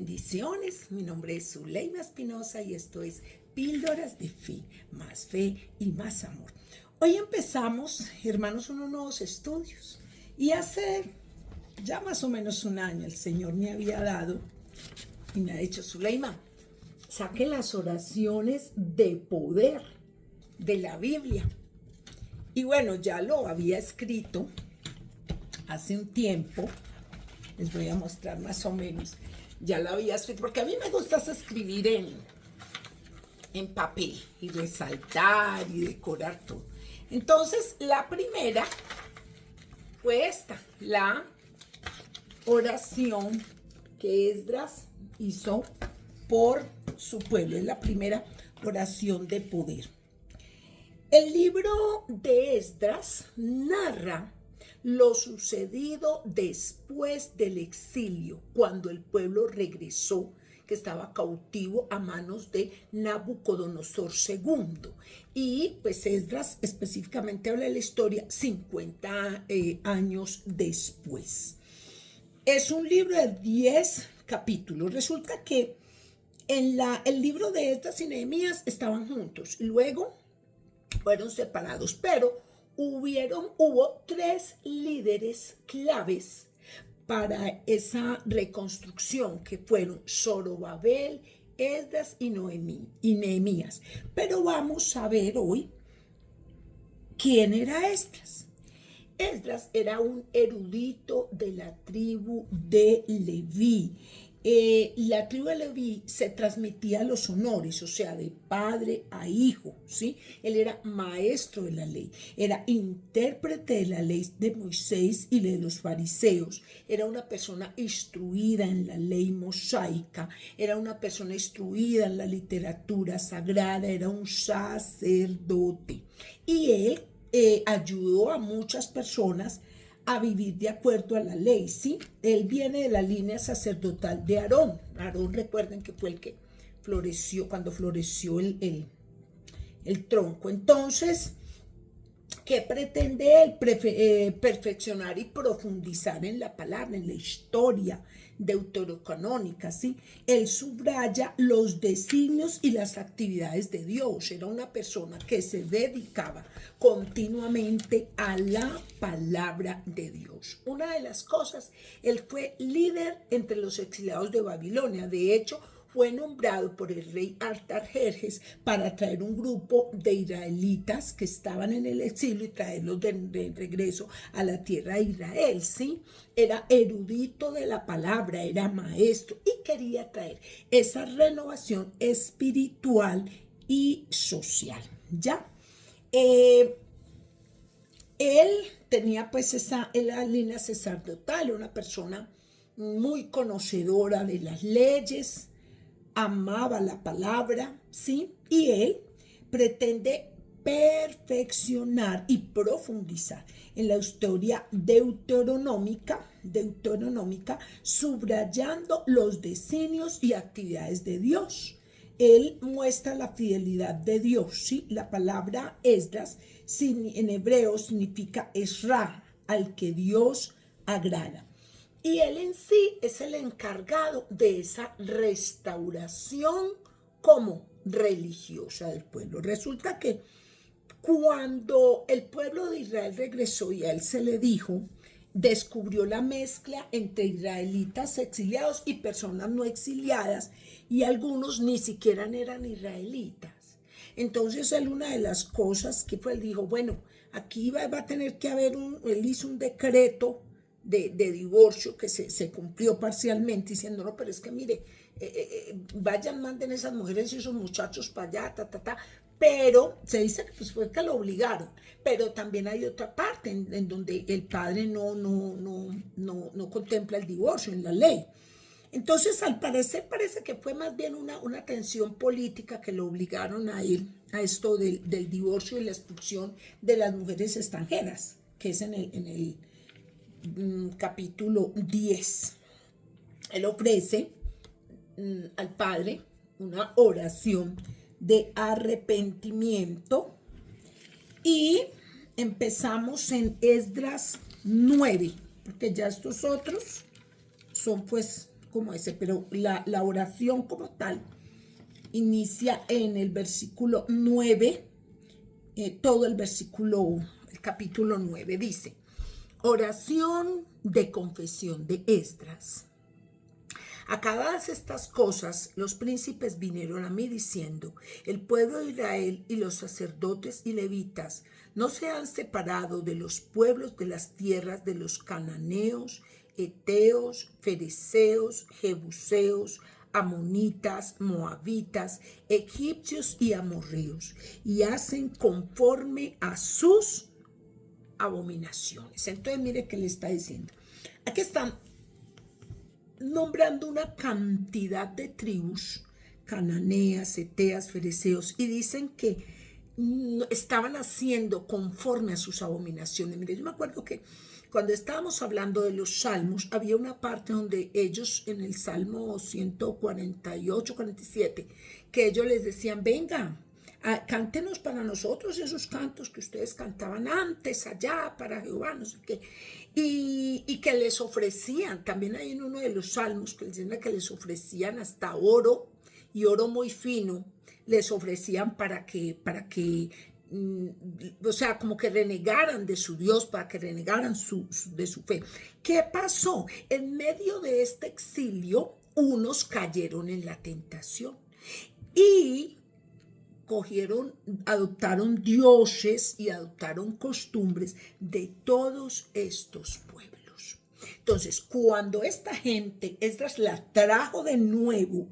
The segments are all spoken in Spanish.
Bendiciones, mi nombre es Zuleima Espinosa y esto es Píldoras de Fe y más amor. Hoy empezamos, hermanos, unos nuevos estudios y hace ya más o menos un año el Señor me había dado y me ha dicho: Zuleima, saque las oraciones de poder de la Biblia. Y bueno, ya lo había escrito hace un tiempo. Les voy a mostrar más o menos. Ya lo había escrito, porque a mí me gusta escribir en papel y resaltar y decorar todo. Entonces, la primera fue esta, la oración que Esdras hizo por su pueblo. Es la primera oración de poder. El libro de Esdras narra lo sucedido después del exilio, cuando el pueblo regresó, que estaba cautivo a manos de Nabucodonosor II. Y pues Esdras específicamente habla de la historia 50 años después. Es un libro de 10 capítulos. Resulta que el libro de Esdras y Nehemías estaban juntos y luego fueron separados, pero hubo 3 líderes claves para esa reconstrucción, que fueron Zorobabel, Esdras y Nehemías. Pero vamos a ver hoy quién era Esdras. Esdras era un erudito de la tribu de Leví. La tribu de Leví se transmitía los honores, o sea, de padre a hijo, ¿sí? Él era maestro de la ley, era intérprete de la ley de Moisés y de los fariseos, era una persona instruida en la ley mosaica, era una persona instruida en la literatura sagrada, era un sacerdote. Y él ayudó a muchas personas a vivir de acuerdo a la ley, ¿sí? Él viene de la línea sacerdotal de Aarón. Aarón, recuerden que fue el que floreció, cuando floreció el tronco. Entonces, ¿qué pretende él? Perfeccionar y profundizar en la palabra, en la historia deuterocanónica, ¿sí? Él subraya los designios y las actividades de Dios. Era una persona que se dedicaba continuamente a la palabra de Dios. Una de las cosas, él fue líder entre los exiliados de Babilonia. De hecho, fue nombrado por el rey Artajerjes para traer un grupo de israelitas que estaban en el exilio y traerlos de regreso a la tierra de Israel, ¿sí? Era erudito de la palabra, era maestro y quería traer esa renovación espiritual y social, ¿ya? Él tenía pues la línea sacerdotal, una persona muy conocedora de las leyes, amaba la palabra, ¿sí? Y él pretende perfeccionar y profundizar en la historia deuteronómica, subrayando los designios y actividades de Dios. Él muestra la fidelidad de Dios, ¿sí? La palabra Esdras en hebreo significa Esra, al que Dios agrada. Y él en sí es el encargado de esa restauración como religiosa del pueblo. Resulta que cuando el pueblo de Israel regresó y a él se le dijo, descubrió la mezcla entre israelitas exiliados y personas no exiliadas, y algunos ni siquiera eran israelitas. Entonces él, una de las cosas que fue, él dijo, bueno, aquí va a tener que haber él hizo un decreto de divorcio que se cumplió parcialmente, diciendo, no, pero es que mire, vayan, manden esas mujeres y esos muchachos para allá, pero se dice que pues fue que lo obligaron, pero también hay otra parte en donde el padre no contempla el divorcio en la ley. Entonces, al parecer, parece que fue más bien una tensión política que lo obligaron a ir a esto del divorcio y la expulsión de las mujeres extranjeras, que es en el capítulo 10. Él ofrece al Padre una oración de arrepentimiento y empezamos en Esdras 9, porque ya estos otros son pues como ese, pero la oración como tal inicia en el versículo 9, todo el capítulo 9 dice, oración de confesión de Esdras. Acabadas estas cosas, los príncipes vinieron a mí diciendo, el pueblo de Israel y los sacerdotes y levitas no se han separado de los pueblos de las tierras de los cananeos, heteos, fereceos, jebuseos, amonitas, moabitas, egipcios y amorreos, y hacen conforme a sus abominaciones. Entonces mire qué le está diciendo. Aquí están nombrando una cantidad de tribus, cananeas, heteas, fereceos, y dicen que estaban haciendo conforme a sus abominaciones. Mire, yo me acuerdo que cuando estábamos hablando de los salmos, había una parte donde ellos, en el Salmo 148, 47, que ellos les decían, venga, cántenos para nosotros esos cantos que ustedes cantaban antes allá para Jehová, no sé qué, y que les ofrecían, también hay en uno de los salmos que les ofrecían hasta oro, y oro muy fino, les ofrecían para que o sea, como que renegaran de su Dios, para que renegaran de su fe. ¿Qué pasó? En medio de este exilio, unos cayeron en la tentación y adoptaron dioses y adoptaron costumbres de todos estos pueblos. Entonces, cuando esta gente, Esdras la trajo de nuevo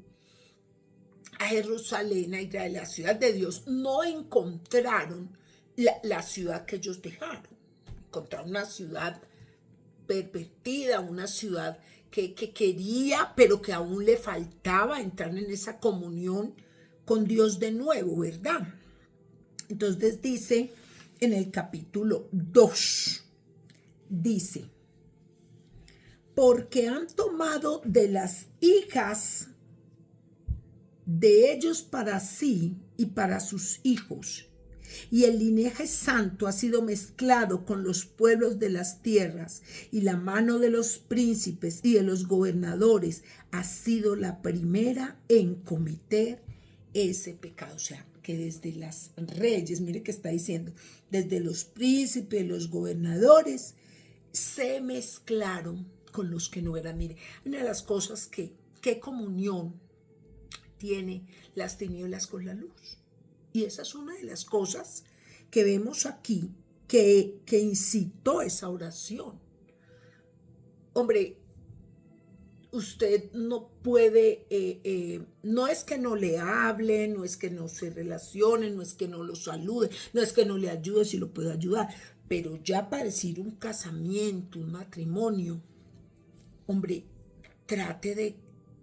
a Jerusalén, a Israel, la ciudad de Dios, no encontraron la ciudad que ellos dejaron. Encontraron una ciudad pervertida, una ciudad que quería, pero que aún le faltaba entrar en esa comunión con Dios de nuevo, ¿verdad? Entonces dice en el capítulo 2, dice, porque han tomado de las hijas de ellos para sí y para sus hijos, y el linaje santo ha sido mezclado con los pueblos de las tierras, y la mano de los príncipes y de los gobernadores ha sido la primera en cometer ese pecado. O sea, que desde las reyes, mire que está diciendo, desde los príncipes, los gobernadores, se mezclaron con los que no eran. Mire, una de las cosas qué comunión tiene las tinieblas con la luz. Y esa es una de las cosas que vemos aquí que incitó esa oración. Hombre, usted no puede, no es que no le hable, no es que no se relacione, no es que no lo salude, no es que no le ayude si lo puede ayudar, pero ya para decir un casamiento, un matrimonio, hombre, trate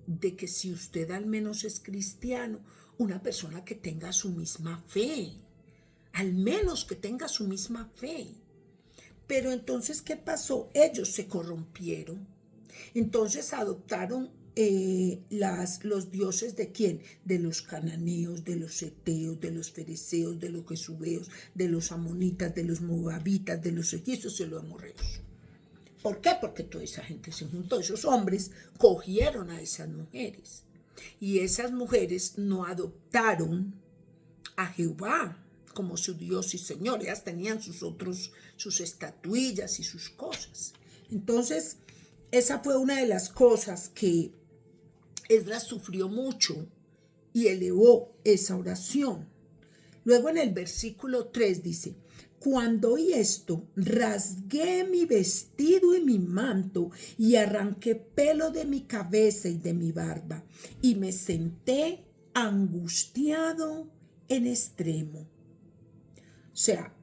de que si usted al menos es cristiano, una persona que tenga su misma fe, al menos que tenga su misma fe. Pero entonces, ¿qué pasó? Ellos se corrompieron. Entonces adoptaron los dioses ¿de quién? De los cananeos, de los heteos, de los fereceos, de los jebuseos, de los amonitas, de los moabitas, de los egipcios y los amorreos. ¿Por qué? Porque toda esa gente se juntó, esos hombres cogieron a esas mujeres y esas mujeres no adoptaron a Jehová como su Dios y Señor, ellas tenían sus estatuillas y sus cosas. Entonces, esa fue una de las cosas que Esdras sufrió mucho y elevó esa oración. Luego en el versículo 3 dice, cuando oí esto, rasgué mi vestido y mi manto y arranqué pelo de mi cabeza y de mi barba y me senté angustiado en extremo. O sea,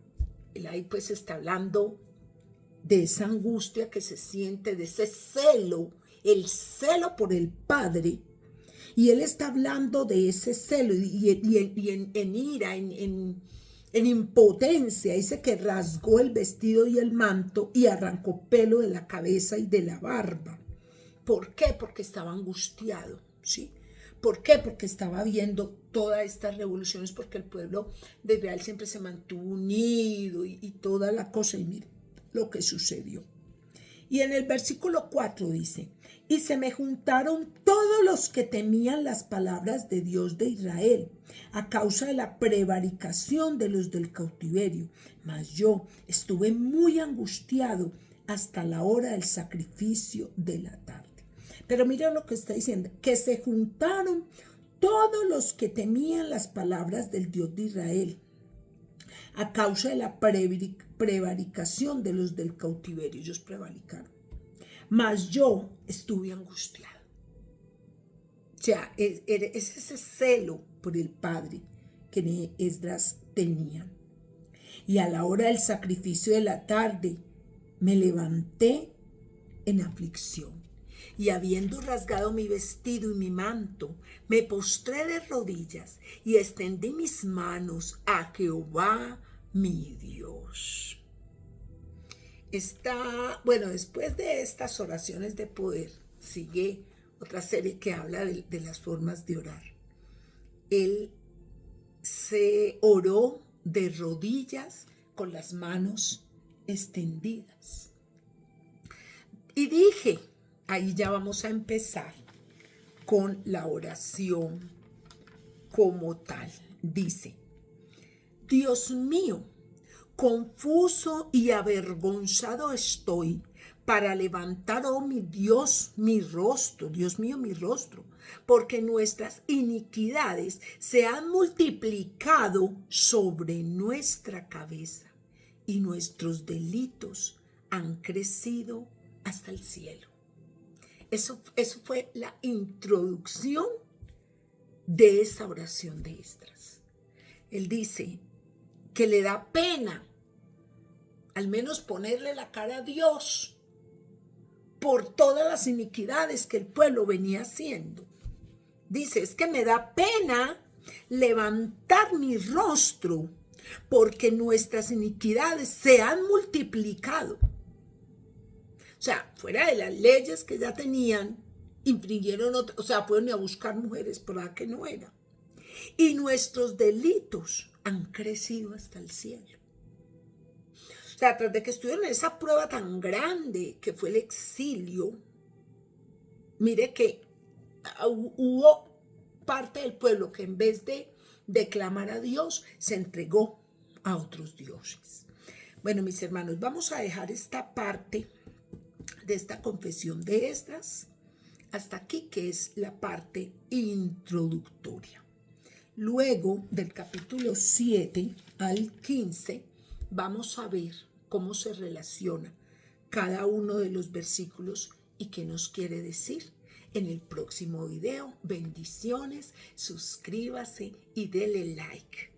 él ahí pues está hablando de esa angustia que se siente, de ese celo, el celo por el Padre. Y él está hablando de ese celo y en ira, en impotencia. Dice que rasgó el vestido y el manto y arrancó pelo de la cabeza y de la barba. ¿Por qué? Porque estaba angustiado, ¿sí? ¿Por qué? Porque estaba viendo todas estas revoluciones, porque el pueblo de Israel siempre se mantuvo unido y toda la cosa. Y mire lo que sucedió. Y en el versículo 4 dice, y se me juntaron todos los que temían las palabras de Dios de Israel, a causa de la prevaricación de los del cautiverio. Mas yo estuve muy angustiado hasta la hora del sacrificio de la tarde. Pero mira lo que está diciendo, que se juntaron todos los que temían las palabras del Dios de Israel, a causa de la prevaricación de los del cautiverio. Ellos prevaricaron. Mas yo estuve angustiado. O sea, es ese celo por el Padre que Esdras tenía. Y a la hora del sacrificio de la tarde, me levanté en aflicción. Y habiendo rasgado mi vestido y mi manto, me postré de rodillas y extendí mis manos a Jehová mi Dios. Después de estas oraciones de poder, sigue otra serie que habla de las formas de orar. Él se oró de rodillas con las manos extendidas. Y dije, ahí ya vamos a empezar con la oración como tal. Dice, Dios mío, confuso y avergonzado estoy para levantar, oh mi Dios, mi rostro, Dios mío, mi rostro, porque nuestras iniquidades se han multiplicado sobre nuestra cabeza y nuestros delitos han crecido hasta el cielo. Eso fue la introducción de esa oración de Esdras. Él dice que le da pena al menos ponerle la cara a Dios por todas las iniquidades que el pueblo venía haciendo. Dice, es que me da pena levantar mi rostro porque nuestras iniquidades se han multiplicado. O sea, fuera de las leyes que ya tenían, infringieron fueron a buscar mujeres por la que no era. Y nuestros delitos han crecido hasta el cielo. O sea, tras de que estuvieron en esa prueba tan grande que fue el exilio, mire que hubo parte del pueblo que en vez de clamar a Dios, se entregó a otros dioses. Bueno, mis hermanos, vamos a dejar esta parte de esta confesión de Esdras hasta aquí, que es la parte introductoria. Luego, del capítulo 7 al 15, vamos a ver cómo se relaciona cada uno de los versículos y qué nos quiere decir. En el próximo video, bendiciones, suscríbase y dele like.